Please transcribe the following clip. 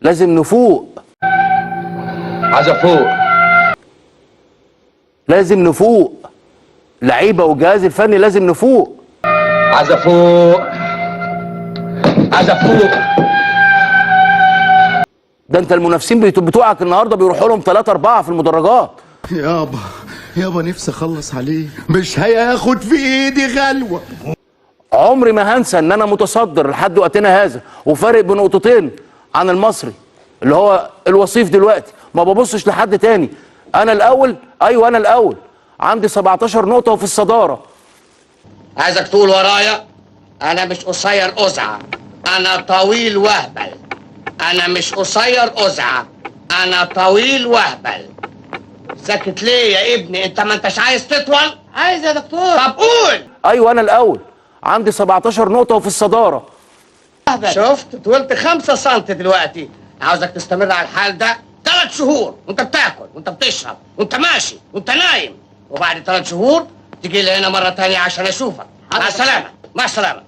لازم نفوق. عايز افوق. لازم نفوق، لعيبه والجهاز الفني لازم نفوق. عايز افوق. عايز افوق. ده انت المنافسين بتوعك النهارده بيروحوا لهم 3 4 في المدرجات. يابا نفسي اخلص عليه، مش هياخد في ايدي غلوه. عمري ما هنسى ان انا متصدر لحد وقتنا هذا وفارق بنقطتين عن المصري اللي هو الوصيف دلوقتي، ما ببصش لحد تاني. انا الاول، ايوه انا الاول، عندي 17 نقطه وفي الصداره. عايزك تقول ورايا: انا مش قصير قزعه، انا طويل وهبل. انا مش قصير قزعه، انا طويل وهبل. ساكت ليه يا ابني؟ انت ما انتش عايز تطول؟ عايز يا دكتور. طب قول. ايوه انا الاول، عندي 17 نقطه وفي الصداره. شفت؟ طولت 5 سم دلوقتي. عاوزك تستمر على الحال ده 3 شهور، وانت بتاكل وانت بتشرب وانت ماشي وانت نايم، وبعد 3 شهور تيجي لي هنا مره تانية عشان اشوفك. مع السلامه. مع السلامه.